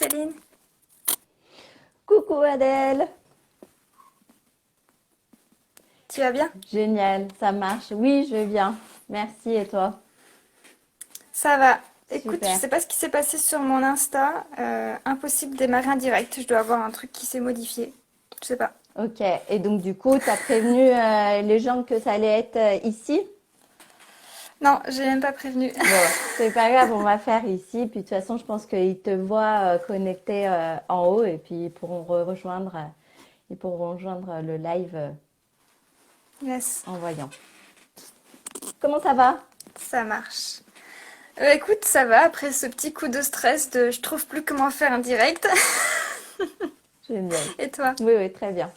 Céline. Coucou Adèle. Tu vas bien? Génial, ça marche. Oui, je vais bien. Merci et toi? Ça va. Écoute, je Super. sais pas ce qui s'est passé sur mon Insta. Impossible de démarrer un direct. Je dois avoir un truc qui s'est modifié. Je sais pas. Ok. Et donc du coup, t'as prévenu les gens que ça allait être ici? Non, j'ai même pas prévenu. Bon, c'est pas grave, on va faire ici. Puis de toute façon, je pense qu'ils te voient connecté en haut et puis ils pourront rejoindre le live Yes, en voyant. Comment ça va? ça marche. Écoute, ça va. Après ce petit coup de stress de je trouve plus comment faire un direct. Génial. Et toi? Oui, oui, très bien.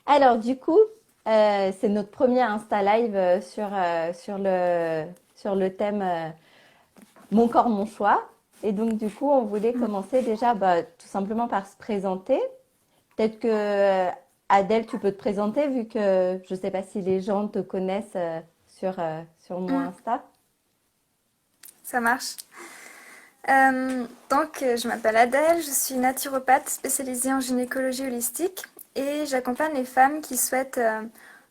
Alors, du coup, c'est notre premier Insta Live sur le thème Mon corps, mon choix. Et donc, du coup, on voulait commencer déjà tout simplement par se présenter. Peut-être que Adèle, tu peux te présenter vu que je ne sais pas si les gens te connaissent sur mon Hmm, Insta. ça marche. Je m'appelle Adèle, je suis naturopathe spécialisée en gynécologie holistique et j'accompagne les femmes qui souhaitent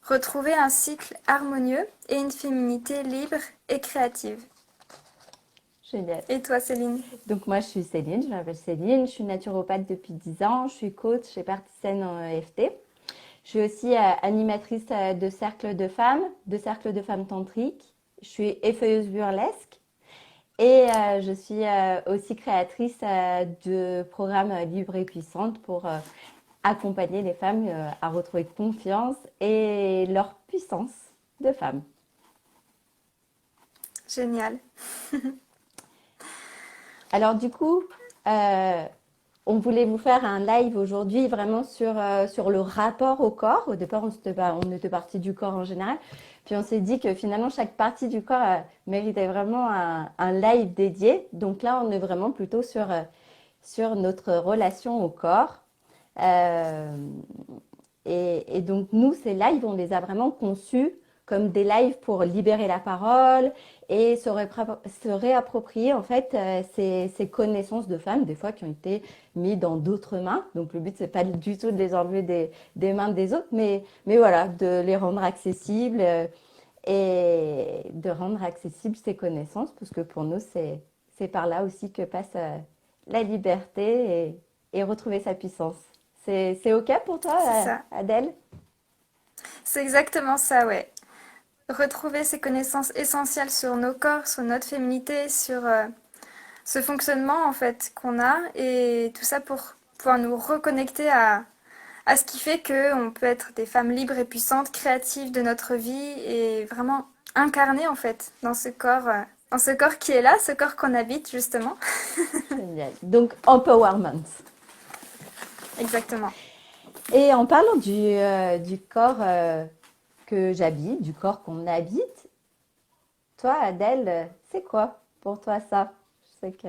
retrouver un cycle harmonieux et une féminité libre et créative. Génial. Et toi, Céline? Donc, moi, je suis Céline, je m'appelle Céline, je suis naturopathe depuis 10 ans, je suis coach et praticienne en EFT. Je suis aussi animatrice de cercles de femmes tantriques. Je suis effeuilleuse burlesque et je suis aussi créatrice de programmes libres et puissantes pour accompagner les femmes à retrouver confiance et leur puissance de femme. Génial. Alors du coup, euh, on voulait vous faire un live aujourd'hui vraiment sur le rapport au corps. Au départ, on était parti du corps en général. Puis on s'est dit que finalement, chaque partie du corps méritait vraiment un live dédié. Donc là, on est vraiment plutôt sur notre relation au corps. Euh, et donc, nous, ces lives, on les a vraiment conçus comme des lives pour libérer la parole et se réapproprier en fait ces connaissances de femmes, des fois qui ont été mises dans d'autres mains. Donc, le but, c'est pas du tout de les enlever des mains des autres, mais voilà, de les rendre accessibles et de rendre accessibles ces connaissances, parce que pour nous, c'est par là aussi que passe la liberté et retrouver sa puissance. C'est OK pour toi, C'est ça. Adèle? C'est exactement ça, ouais. Retrouver ces connaissances essentielles sur nos corps, sur notre féminité, sur ce fonctionnement en fait qu'on a et tout ça pour pouvoir nous reconnecter à ce qui fait qu'on peut être des femmes libres et puissantes, créatives de notre vie et vraiment incarnées en fait dans ce corps qui est là, ce corps qu'on habite justement. Génial. Donc, empowerment. Exactement. Et en parlant du corps que j'habite, du corps qu'on habite, toi, Adèle, c'est quoi pour toi ça? Je sais que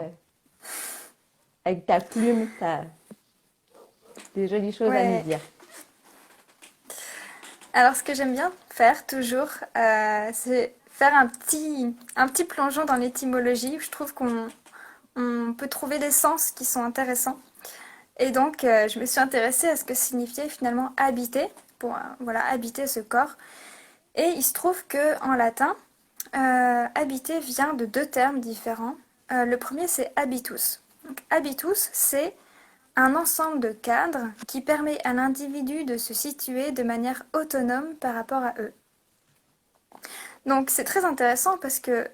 avec ta plume, tu as des jolies choses à nous Ouais. dire. Alors ce que j'aime bien faire toujours, c'est faire un petit plongeon dans l'étymologie. Je trouve qu'on peut trouver des sens qui sont intéressants. Et donc, je me suis intéressée à ce que signifiait finalement habiter, pour voilà, habiter ce corps. Et il se trouve que en latin, habiter vient de deux termes différents. Le premier, c'est habitus. Donc, habitus, c'est un ensemble de cadres qui permet à l'individu de se situer de manière autonome par rapport à eux. Donc, c'est très intéressant parce que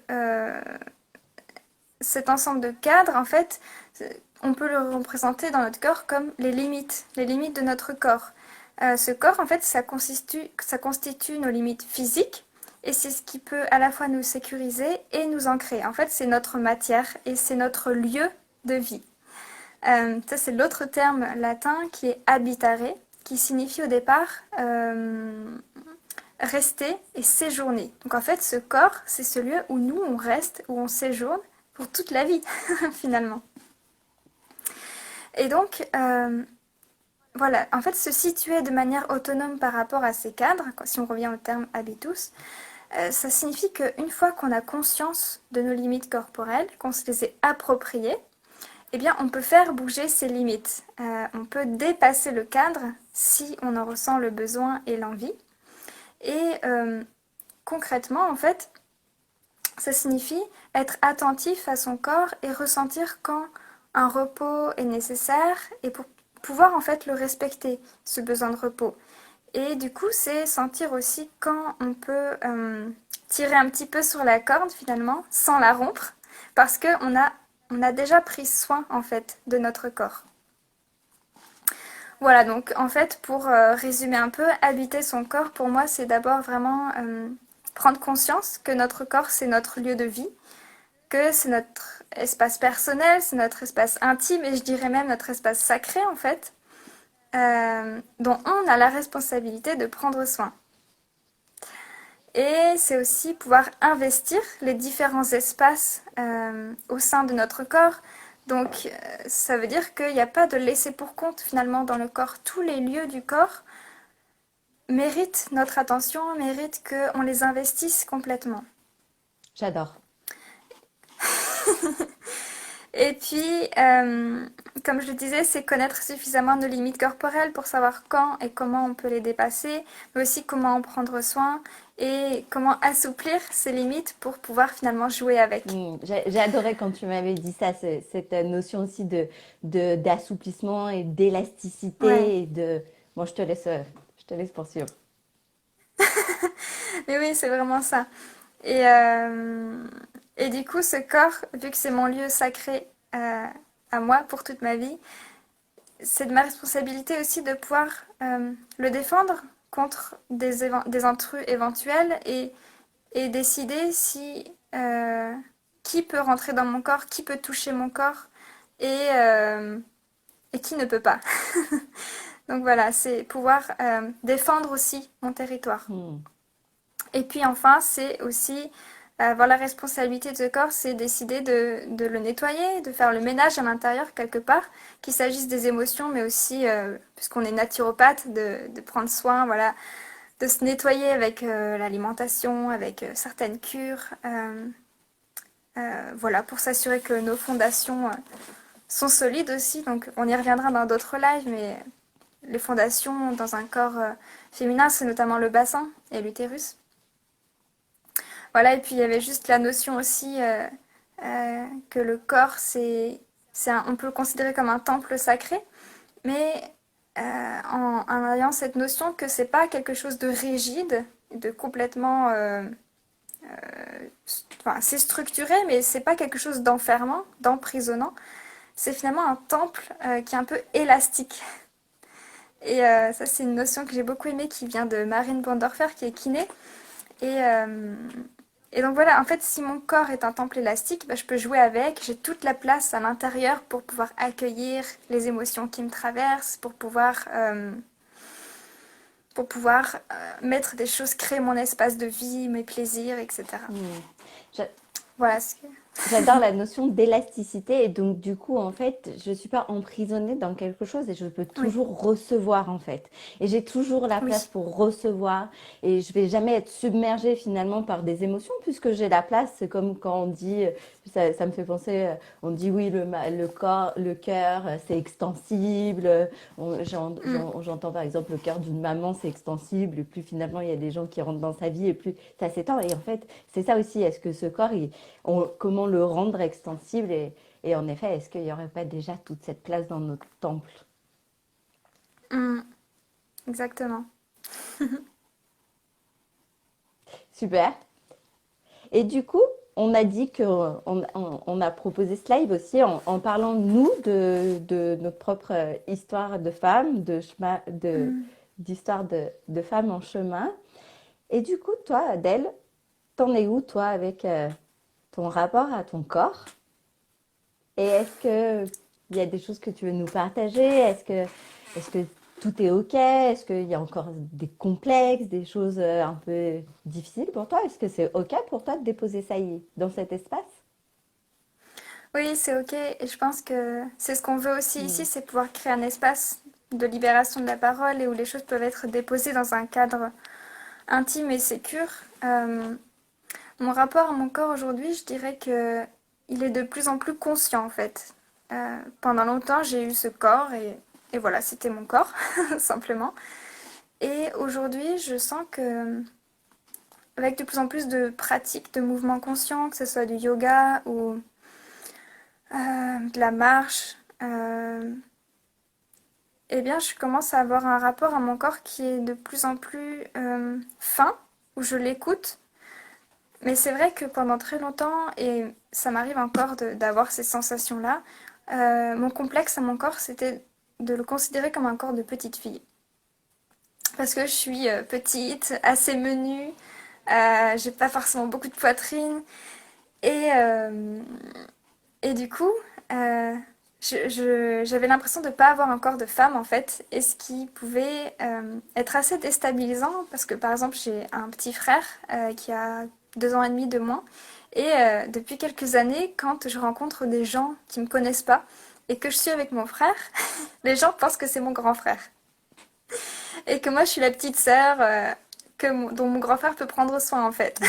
cet ensemble de cadres, en fait, on peut le représenter dans notre corps comme les limites de notre corps. Ce corps, en fait, ça constitue nos limites physiques et c'est ce qui peut à la fois nous sécuriser et nous ancrer. En fait, c'est notre matière et c'est notre lieu de vie. Ça, c'est l'autre terme latin qui est habitare, qui signifie au départ rester et séjourner. Donc en fait, ce corps, c'est ce lieu où nous, on reste, où on séjourne pour toute la vie, finalement. Et donc, voilà, en fait, se situer de manière autonome par rapport à ces cadres, si on revient au terme habitus, ça signifie qu'une fois qu'on a conscience de nos limites corporelles, qu'on se les est appropriées, eh bien, on peut faire bouger ses limites. On peut dépasser le cadre si on en ressent le besoin et l'envie. Et concrètement, en fait, ça signifie être attentif à son corps et ressentir quand un repos est nécessaire et pour pouvoir en fait le respecter, ce besoin de repos. Et du coup, c'est sentir aussi quand on peut tirer un petit peu sur la corde finalement, sans la rompre, parce on a déjà pris soin en fait de notre corps. Voilà, donc en fait, pour résumer un peu, habiter son corps, pour moi, c'est d'abord vraiment prendre conscience que notre corps, c'est notre lieu de vie, que c'est notre espace personnel, c'est notre espace intime et je dirais même notre espace sacré en fait, dont on a la responsabilité de prendre soin. Et c'est aussi pouvoir investir les différents espaces au sein de notre corps. Donc ça veut dire qu'il n'y a pas de laisser pour compte finalement dans le corps. Tous les lieux du corps méritent notre attention, méritent qu'on les investisse complètement. J'adore. Et puis, comme je le disais, c'est connaître suffisamment nos limites corporelles pour savoir quand et comment on peut les dépasser, mais aussi comment en prendre soin et comment assouplir ces limites pour pouvoir finalement jouer avec. J'ai adoré quand tu m'avais dit ça, cette notion aussi d'assouplissement et Ouais. d'élasticité et de. Bon, je te laisse poursuivre. Mais oui, c'est vraiment ça. Et, et du coup, ce corps, vu que c'est mon lieu sacré à moi pour toute ma vie, c'est de ma responsabilité aussi de pouvoir le défendre contre des intrus éventuels et décider si qui peut rentrer dans mon corps, qui peut toucher mon corps et, euh, et qui ne peut pas. Donc voilà, c'est pouvoir défendre aussi mon territoire. Hmm. Et puis enfin, c'est aussi avoir la responsabilité de ce corps, c'est décider de le nettoyer, de faire le ménage à l'intérieur quelque part, qu'il s'agisse des émotions, mais aussi, puisqu'on est naturopathe, de prendre soin, voilà, de se nettoyer avec l'alimentation, avec certaines cures, voilà, pour s'assurer que nos fondations sont solides aussi. Donc on y reviendra dans d'autres lives, mais les fondations dans un corps féminin, c'est notamment le bassin et l'utérus. Voilà, et puis il y avait juste la notion aussi que le corps, on peut le considérer comme un temple sacré, mais en ayant cette notion que c'est pas quelque chose de rigide, de complètement, enfin, c'est structuré, mais c'est pas quelque chose d'enfermant, d'emprisonnant. C'est finalement un temple qui est un peu élastique. Et ça, c'est une notion que j'ai beaucoup aimée qui vient de Marine Bondorfer, qui est kiné. Et, euh, et donc voilà, en fait, si mon corps est un temple élastique, bah, je peux jouer avec, j'ai toute la place à l'intérieur pour pouvoir accueillir les émotions qui me traversent, pour pouvoir mettre des choses, créer mon espace de vie, mes plaisirs, etc. Hmm. Voilà ce que... J'adore la notion d'élasticité et donc du coup en fait je suis pas emprisonnée dans quelque chose et je peux Oui, toujours recevoir en fait et j'ai toujours la place oui. pour recevoir et je vais jamais être submergée finalement par des émotions puisque j'ai la place. C'est comme quand on dit ça me fait penser on dit oui le corps le cœur c'est extensible. Mm. J'entends par exemple le cœur d'une maman c'est extensible et plus finalement il y a des gens qui rentrent dans sa vie et plus ça s'étend et en fait c'est ça aussi. Est-ce que ce corps comment le rendre extensible et en effet, est-ce qu'il n'y aurait pas déjà toute cette place dans notre temple? Mm. Exactement. Super. Et du coup, on a dit que on a proposé ce live aussi en parlant, nous, de notre propre histoire de femme, Mm. d'histoire de femmes en chemin. Et du coup, toi, Adèle, t'en es où, toi, avec ton rapport à ton corps? Et est-ce que il y a des choses que tu veux nous partager? Est-ce que tout est OK? Est-ce qu'il y a encore des complexes, des choses un peu difficiles pour toi? Est-ce que c'est OK pour toi de déposer ça dans cet espace? Oui, c'est ok. Et je pense que c'est ce qu'on veut aussi ici, Hmm. c'est pouvoir créer un espace de libération de la parole et où les choses peuvent être déposées dans un cadre intime et sécure. Mon rapport à mon corps aujourd'hui, je dirais que il est de plus en plus conscient en fait. Pendant longtemps, j'ai eu ce corps et voilà, c'était mon corps, simplement. Et aujourd'hui, je sens que avec de plus en plus de pratiques de mouvements conscients, que ce soit du yoga ou de la marche, eh bien, je commence à avoir un rapport à mon corps qui est de plus en plus fin, où je l'écoute. Mais c'est vrai que pendant très longtemps, et ça m'arrive encore d'avoir ces sensations-là, mon complexe à mon corps, c'était de le considérer comme un corps de petite fille. Parce que je suis petite, assez menue, j'ai pas forcément beaucoup de poitrine, et, euh, et du coup, euh, j'avais l'impression de ne pas avoir un corps de femme en fait, et ce qui pouvait être assez déstabilisant, parce que par exemple j'ai un petit frère qui a 2 ans et demi de moins, et depuis quelques années, quand je rencontre des gens qui me connaissent pas, et que je suis avec mon frère, les gens pensent que c'est mon grand frère, et que moi je suis la petite sœur dont mon grand frère peut prendre soin en fait. Mm.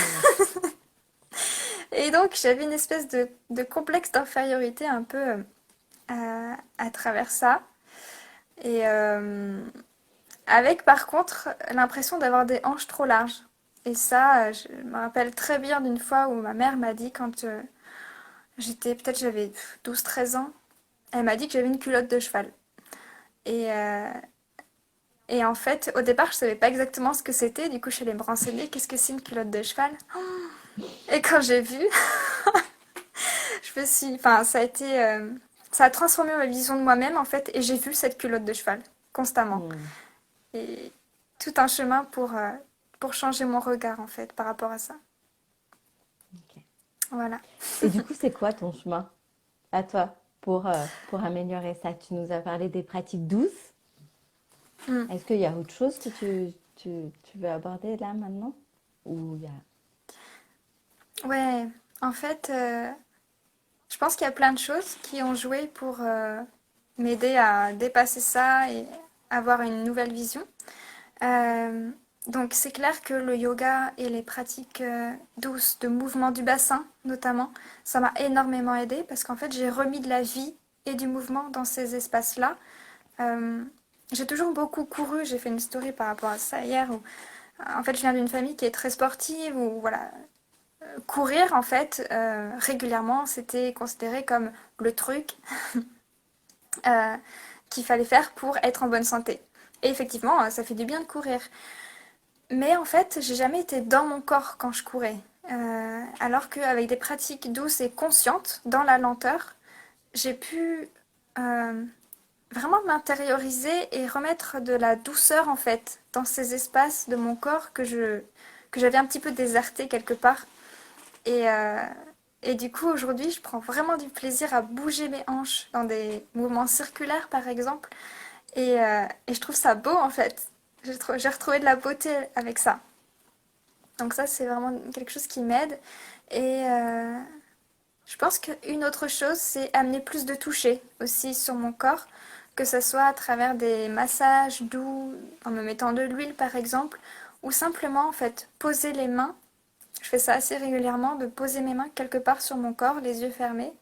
Et donc j'avais une espèce de complexe d'infériorité un peu à travers ça. Et avec par contre l'impression d'avoir des hanches trop larges. Et ça, je me rappelle très bien d'une fois où ma mère m'a dit quand peut-être j'avais 12 13 ans, elle m'a dit que j'avais une culotte de cheval. Et, euh, et en fait, au départ, je savais pas exactement ce que c'était, du coup je suis allée me renseigner, qu'est-ce que c'est une culotte de cheval? Et quand j'ai vu, enfin ça a transformé ma vision de moi-même en fait, et j'ai vu cette culotte de cheval constamment. Mm. Et tout un chemin pour changer mon regard, en fait, par rapport à ça. Ok. Voilà. Et du coup, c'est quoi ton chemin à toi pour améliorer ça? Tu nous as parlé des pratiques douces. Mm. Est-ce qu'il y a autre chose que tu veux aborder là maintenant? Ou il y a... Ouais, en fait, je pense qu'il y a plein de choses qui ont joué pour m'aider à dépasser ça et avoir une nouvelle vision. Euh, donc, c'est clair que le yoga et les pratiques douces de mouvement du bassin, notamment, ça m'a énormément aidé parce qu'en fait, j'ai remis de la vie et du mouvement dans ces espaces-là. Euh, j'ai toujours beaucoup couru. J'ai fait une story par rapport à ça hier. Où, en fait, je viens d'une famille qui est très sportive. Où voilà, courir en fait régulièrement, c'était considéré comme le truc euh, qu'il fallait faire pour être en bonne santé. Et effectivement, ça fait du bien de courir. Mais en fait, j'ai jamais été dans mon corps quand je courais. Alors qu'avec des pratiques douces et conscientes, dans la lenteur, j'ai pu euh, vraiment m'intérioriser et remettre de la douceur en fait dans ces espaces de mon corps que j'avais un petit peu déserté quelque part. Et, euh, et du coup aujourd'hui je prends vraiment du plaisir à bouger mes hanches dans des mouvements circulaires par exemple. Et je trouve ça beau en fait. J'ai retrouvé de la beauté avec ça. Donc ça c'est vraiment quelque chose qui m'aide. Et je pense qu'une autre chose, c'est amener plus de toucher aussi sur mon corps, que ce soit à travers des massages doux, en me mettant de l'huile par exemple, ou simplement en fait poser les mains. Je fais ça assez régulièrement, de poser mes mains quelque part sur mon corps, les yeux fermés,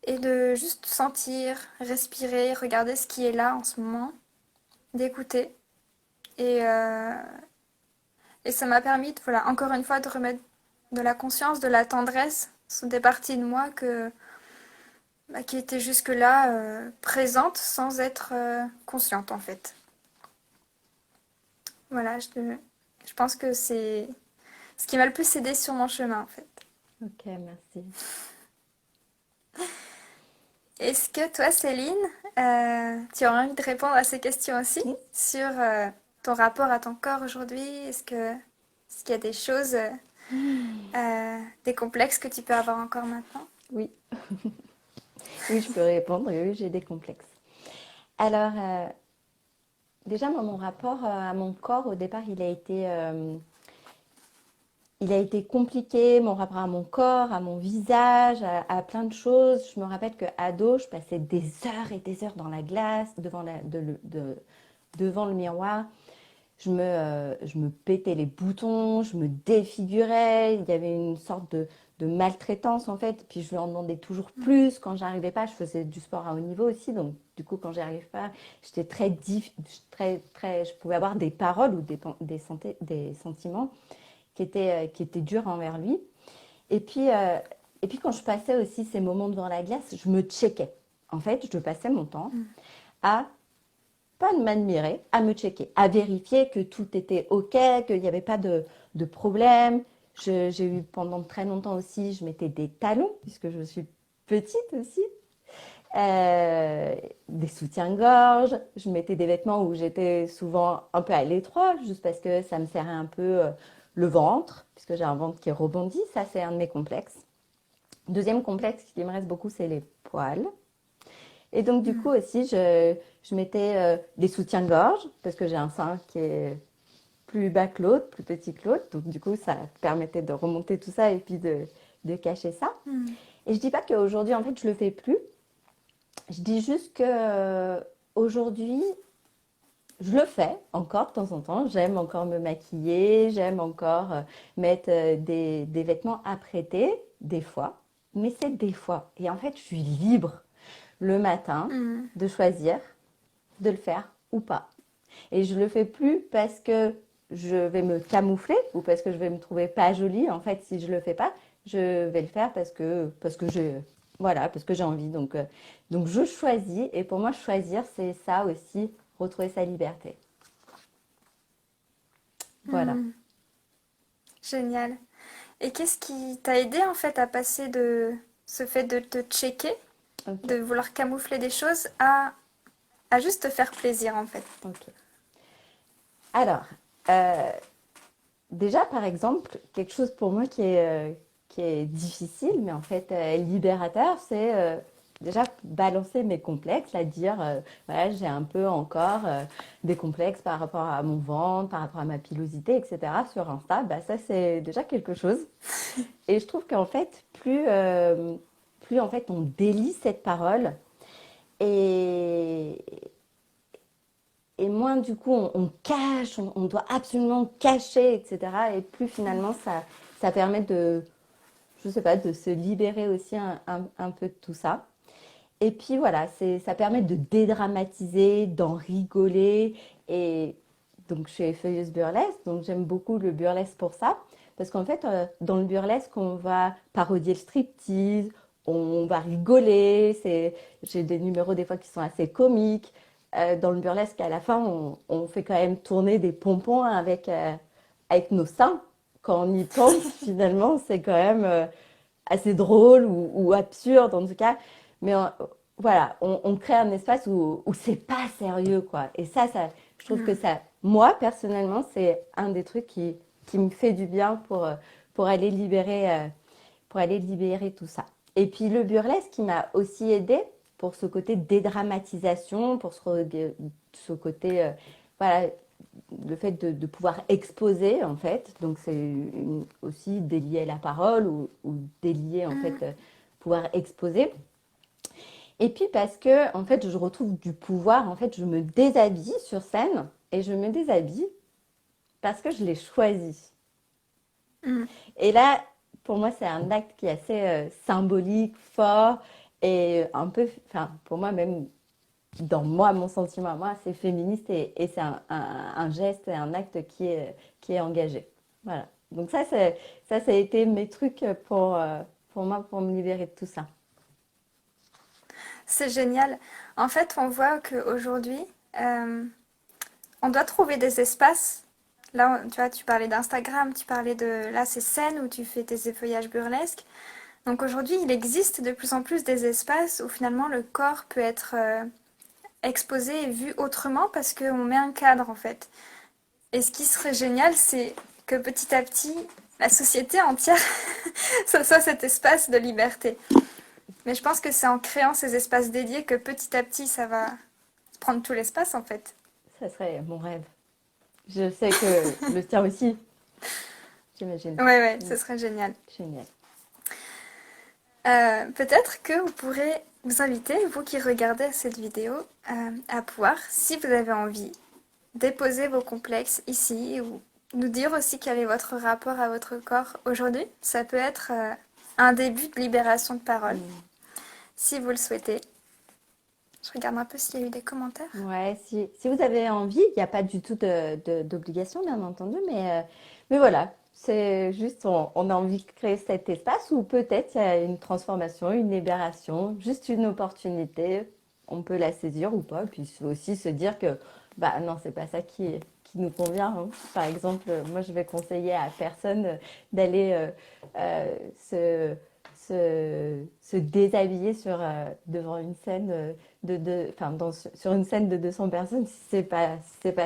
et de juste sentir, respirer, regarder ce qui est là en ce moment, d'écouter. Et, euh, et ça m'a permis, voilà, encore une fois, de remettre de la conscience, de la tendresse sur des parties de moi qui était jusque-là présente sans être consciente en fait. Voilà, je pense que c'est ce qui m'a le plus aidé sur mon chemin en fait. Ok, merci. Est-ce que toi, Céline, tu aurais envie de répondre à ces questions aussi Mm. sur ton rapport à ton corps aujourd'hui? Est-ce qu'il y a des choses, des complexes que tu peux avoir encore maintenant? Oui, oui, je peux répondre. Oui, oui, j'ai des complexes. Alors, déjà, moi, mon rapport à mon corps, au départ, il a été compliqué, mon rapport à mon corps, à mon visage, à plein de choses. Je me rappelle qu'à ado, je passais des heures et des heures dans la glace, devant le miroir. je me pétais les boutons, je me défigurais. Il y avait une sorte de maltraitance en fait. Puis je lui en demandais toujours plus. Quand j'arrivais pas, je faisais du sport à haut niveau aussi. Donc du coup, quand j'y arrivais pas, j'étais je pouvais avoir des paroles ou des sentiments qui étaient durs envers lui. Et puis, euh, et puis quand je passais aussi ces moments devant la glace, je me checkais. En fait, je passais mon temps à pas de m'admirer, à me checker, à vérifier que tout était OK, qu'il n'y avait pas de problème. J'ai eu pendant très longtemps aussi, je mettais des talons, puisque je suis petite aussi, euh, des soutiens-gorge, je mettais des vêtements où j'étais souvent un peu à l'étroit, juste parce que ça me serrait un peu le ventre, puisque j'ai un ventre qui rebondit, ça c'est un de mes complexes. Deuxième complexe qui me reste beaucoup, c'est les poils. Et donc, du coup, aussi, je mettais des soutiens-gorge parce que j'ai un sein qui est plus bas que l'autre, plus petit que l'autre. Donc, du coup, ça permettait de remonter tout ça et puis de cacher ça. Mm. Et je dis pas qu'aujourd'hui, en fait, je le fais plus. Je dis juste que aujourd'hui, je le fais encore de temps en temps. J'aime encore me maquiller, j'aime encore mettre des vêtements apprêtés, des fois. Mais c'est des fois. Et en fait, je suis libre le matin Mm. de choisir de le faire ou pas. Et je le fais plus parce que je vais me camoufler ou parce que je vais me trouver pas jolie. En fait, si je le fais pas, je vais le faire parce que parce que j'ai envie. Donc je choisis. Et pour moi, choisir, c'est ça aussi, retrouver sa liberté. Voilà. Mm. Génial. Et qu'est-ce qui t'a aidé en fait à passer de ce fait de te checker, Ok. de vouloir camoufler des choses, à juste te faire plaisir en fait? Ok. Alors, euh, déjà, par exemple, quelque chose pour moi qui est difficile, mais en fait libérateur, c'est déjà balancer mes complexes, là, dire, voilà, j'ai un peu encore des complexes par rapport à mon ventre, par rapport à ma pilosité, etc. sur Insta, bah, ça, c'est déjà quelque chose. Et je trouve qu'en fait, plus en fait, on délie cette parole et, et moins du coup on cache, on doit absolument cacher, etc. Et plus finalement ça permet de, je sais pas, de se libérer aussi un peu de tout ça. Et puis voilà, ça permet de dédramatiser, d'en rigoler. Et donc je suis effeuilleuse burlesque, donc j'aime beaucoup le burlesque pour ça. Parce qu'en fait, dans le burlesque, on va parodier le striptease, on va rigoler. J'ai des numéros des fois qui sont assez comiques. Dans le burlesque, à la fin, on fait quand même tourner des pompons avec nos seins. Quand on y pense, finalement, c'est quand même assez drôle ou absurde en tout cas. Mais voilà, on crée un espace où c'est pas sérieux, quoi. Et je trouve que Mm. ça, moi, personnellement, c'est un des trucs qui me fait du bien pour pour aller libérer tout ça. Et puis le burlesque qui m'a aussi aidé pour ce côté dédramatisation, pour ce côté, voilà, le fait de pouvoir exposer en fait. Donc c'est aussi délier la parole ou délier en fait Mm. pouvoir exposer. Et puis parce que en fait je retrouve du pouvoir, en fait je me déshabille sur scène et je me déshabille parce que je l'ai choisi. Mm. Et là, pour moi, c'est un acte qui est assez symbolique, fort et un peu, enfin, pour moi même, dans moi, mon sentiment à moi, c'est féministe et c'est un geste et un acte qui est engagé. Voilà. Donc ça a été mes trucs pour moi, pour me libérer de tout ça. C'est génial. En fait, on voit qu'aujourd'hui, euh, on doit trouver des espaces. Là, tu vois, tu parlais d'Instagram, tu parlais de... Là, c'est scène où tu fais tes effeuillages burlesques. Donc aujourd'hui, il existe de plus en plus des espaces où finalement le corps peut être exposé et vu autrement parce qu'on met un cadre en fait. Et ce qui serait génial, c'est que petit à petit, la société entière, ce soit cet espace de liberté. Mais je pense que c'est en créant ces espaces dédiés que petit à petit, ça va prendre tout l'espace en fait. Ça serait mon rêve. Je sais que le tien aussi, j'imagine. Ouais, ouais, Mm, ce serait génial. génial. Peut-être que vous pourrez vous inviter, vous qui regardez cette vidéo, à pouvoir, si vous avez envie, déposer vos complexes ici ou nous dire aussi quel est votre rapport à votre corps aujourd'hui. Ça peut être un début de libération de parole, Mm. si vous le souhaitez. Je regarde un peu s'il y a eu des commentaires. Ouais, si vous avez envie, il n'y a pas du tout d'obligation, bien entendu, mais voilà, c'est juste, on a envie de créer cet espace où peut-être il y a une transformation, une libération, juste une opportunité, on peut la saisir ou pas, puis aussi se dire que, bah non, c'est pas ça qui nous convient, hein. Par exemple, moi je vais conseiller à personne d'aller se, se déshabiller devant une scène enfin, sur une scène de 200 personnes, si c'est pas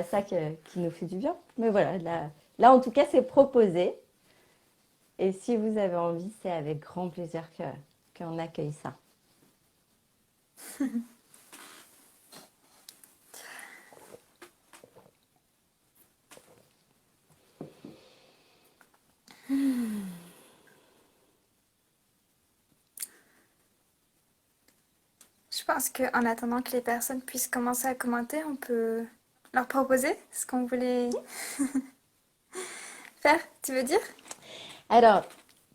ça qui nous fait du bien. Mais voilà, là en tout cas, c'est proposé. Et si vous avez envie, c'est avec grand plaisir qu'on accueille ça. Je pense qu'en attendant que les personnes puissent commencer à commenter, on peut leur proposer ce qu'on voulait faire, tu veux dire? Alors,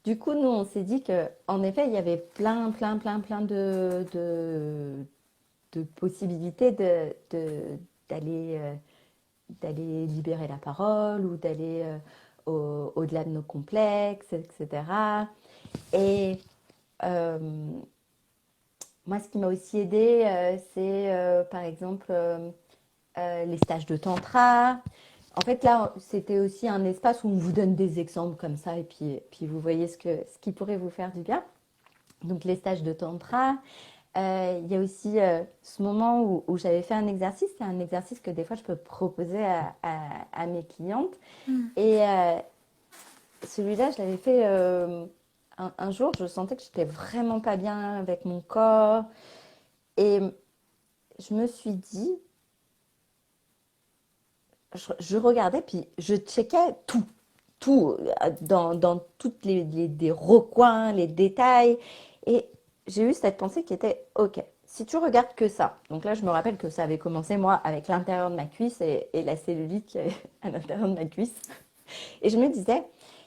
du coup, nous, on s'est dit que, en effet, il y avait plein de possibilités d'aller d'aller libérer la parole ou d'aller au-delà de nos complexes, etc. Et euh, moi, ce qui m'a aussi aidé, c'est par exemple les stages de tantra. En fait, là, c'était aussi un espace où on vous donne des exemples comme ça et puis vous voyez ce qui pourrait vous faire du bien. Donc, les stages de tantra. Il y a aussi ce moment où j'avais fait un exercice. C'est un exercice que des fois, je peux proposer à mes clientes. Mm. Et celui-là, je l'avais fait un jour. Je sentais que j'étais vraiment pas bien avec mon corps. Et je me suis dit, je regardais, puis je checkais tout, dans toutes les recoins, les détails. Et j'ai eu cette pensée qui était, ok, si tu regardes que ça, donc là je me rappelle que ça avait commencé moi avec l'intérieur de ma cuisse et la cellulite qui avait à l'intérieur de ma cuisse. Et je me disais,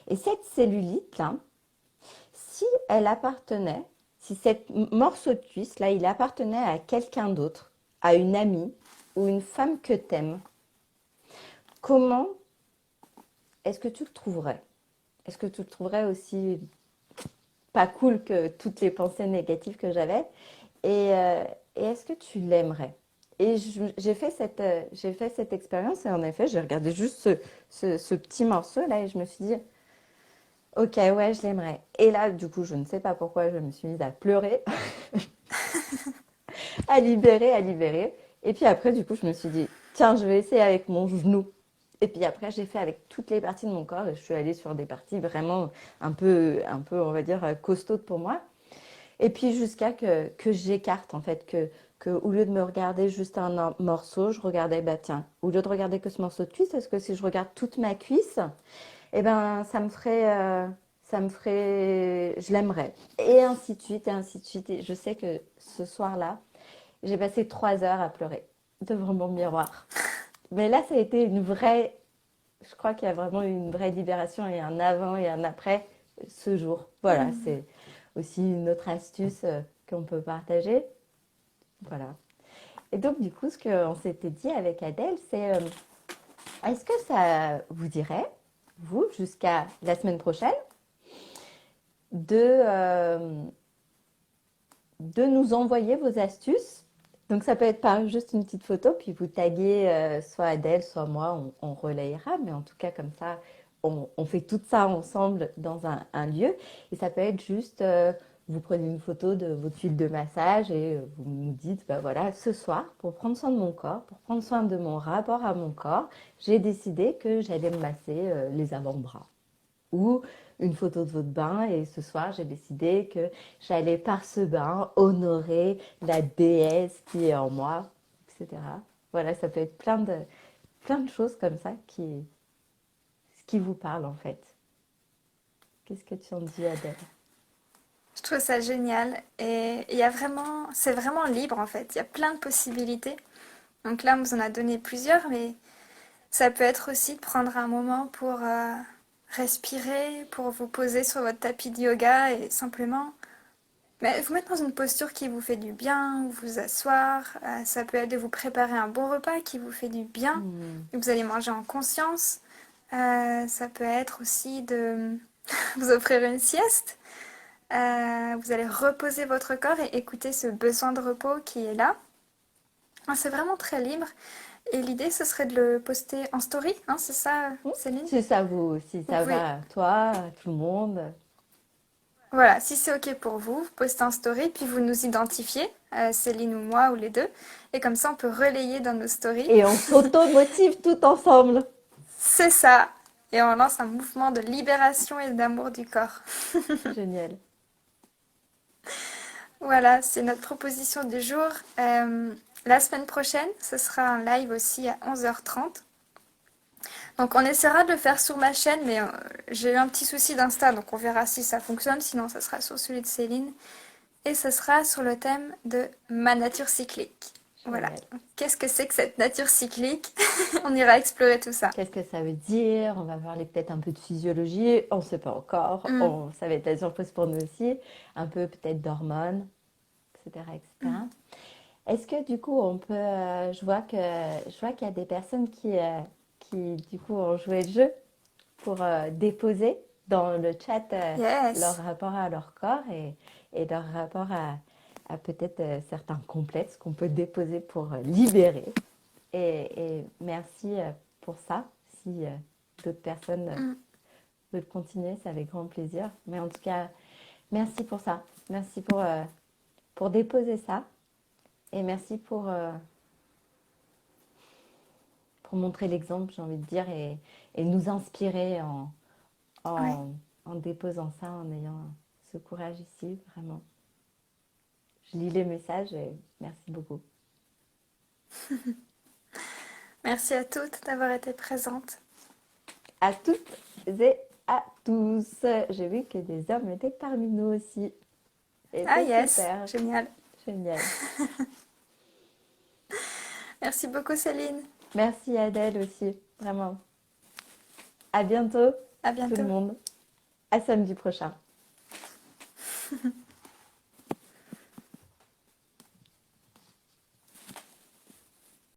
et cette cellulite-là, si elle appartenait, si cette morceau de cuisse, là, il appartenait à quelqu'un d'autre, à une amie ou une femme que t'aimes, comment est-ce que tu le trouverais? Est-ce que tu le trouverais aussi pas cool que toutes les pensées négatives que j'avais? Et, euh, et est-ce que tu l'aimerais? Et j'ai fait cette expérience et en effet, j'ai regardé juste ce petit morceau là et je me suis dit, ok, ouais, je l'aimerais. Et là, du coup, je ne sais pas pourquoi, je me suis mise à pleurer, à libérer. Et puis après, du coup, je me suis dit, tiens, je vais essayer avec mon genou. Et puis après, j'ai fait avec toutes les parties de mon corps et je suis allée sur des parties vraiment un peu, on va dire, costaudes pour moi. Et puis jusqu'à que j'écarte, en fait, que au lieu de me regarder juste un morceau, je regardais, bah tiens, au lieu de regarder que ce morceau de cuisse, est-ce que si je regarde toute ma cuisse, eh ben, je l'aimerais. Et ainsi de suite, et ainsi de suite. Et je sais que ce soir-là, j'ai passé 3 heures à pleurer devant mon miroir. Mais là, ça a été je crois qu'il y a vraiment eu une vraie libération et un avant et un après ce jour. Voilà, Mm. c'est aussi une autre astuce qu'on peut partager. Voilà. Et donc, du coup, ce qu'on s'était dit avec Adèle, c'est est-ce que ça vous dirait, vous, jusqu'à la semaine prochaine, de, euh, de nous envoyer vos astuces. Donc ça peut être par juste une petite photo, puis vous taguez soit Adèle, soit moi, on relayera, mais en tout cas comme ça, on fait tout ça ensemble dans un lieu. Et ça peut être juste, vous prenez une photo de votre huile de massage et vous nous dites, bah voilà, ce soir, pour prendre soin de mon corps, pour prendre soin de mon rapport à mon corps, j'ai décidé que j'allais me masser les avant-bras ou une photo de votre bain et ce soir j'ai décidé que j'allais par ce bain honorer la déesse qui est en moi, etc. Voilà, ça peut être plein de choses comme ça qui vous parlent en fait. Qu'est-ce que tu en dis, Adèle? Je trouve ça génial et il y a vraiment, c'est vraiment libre en fait. Il y a plein de possibilités. Donc là, on vous en a donné plusieurs, mais Ça peut être aussi de prendre un moment pour respirer, pour vous poser sur votre tapis de yoga et simplement vous mettre dans une posture qui vous fait du bien, ou vous asseoir. Ça peut être de vous préparer un bon repas qui vous fait du bien, Hmm. et vous allez manger en conscience. Ça peut être aussi de vous offrir une sieste. Vous allez reposer votre corps et écouter ce besoin de repos qui est là. C'est vraiment très libre. Et l'idée, ce serait de le poster en story, hein, c'est ça, Hmm. Céline? Si Vous ça pouvez, va à toi, à tout le monde. voilà, si c'est OK pour vous, vous postez en story, puis vous nous identifiez, Céline ou moi, ou les deux. Et comme ça, on peut relayer dans nos stories. Et on s'auto-motive tout ensemble. C'est ça. Et on lance un mouvement de libération et d'amour du corps. Génial. Voilà, c'est notre proposition du jour. La semaine prochaine, ce sera un live aussi à 11h30. Donc on essaiera de le faire sur ma chaîne, mais j'ai eu un petit souci d'Insta, donc on verra si ça fonctionne. Sinon, ça sera sur celui de Céline. Et ce sera sur le thème de ma nature cyclique. Voilà. Génial. Qu'est-ce que c'est que cette nature cyclique? On ira explorer tout ça. Qu'est-ce que ça veut dire? On va parler peut-être un peu de physiologie. On ne sait pas encore. Mm, Ça va être la surprise pour nous aussi. Un peu peut-être d'hormones, etc., etc. mm. Est-ce que du coup, on peut. Je vois qu'il y a des personnes qui du coup, ont joué le jeu pour déposer dans le chat leur Yes. rapport à leur corps et leur rapport à peut-être certains complexes qu'on peut déposer pour libérer. Et merci pour ça. Si d'autres personnes Mm. veulent continuer, c'est avec grand plaisir. Mais en tout cas, merci pour ça. Merci pour déposer ça. Et merci pour montrer l'exemple, j'ai envie de dire, et nous inspirer Ouais. en, en déposant ça, en ayant ce courage ici, vraiment. Je lis les messages et merci beaucoup. Merci à toutes d'avoir été présentes. À toutes et à tous. J'ai vu que des hommes étaient parmi nous aussi. Et Ah c'est yes, super, génial. génial. Merci beaucoup Céline. Merci Adèle aussi, vraiment. À bientôt, À tout le bientôt. monde. À samedi prochain.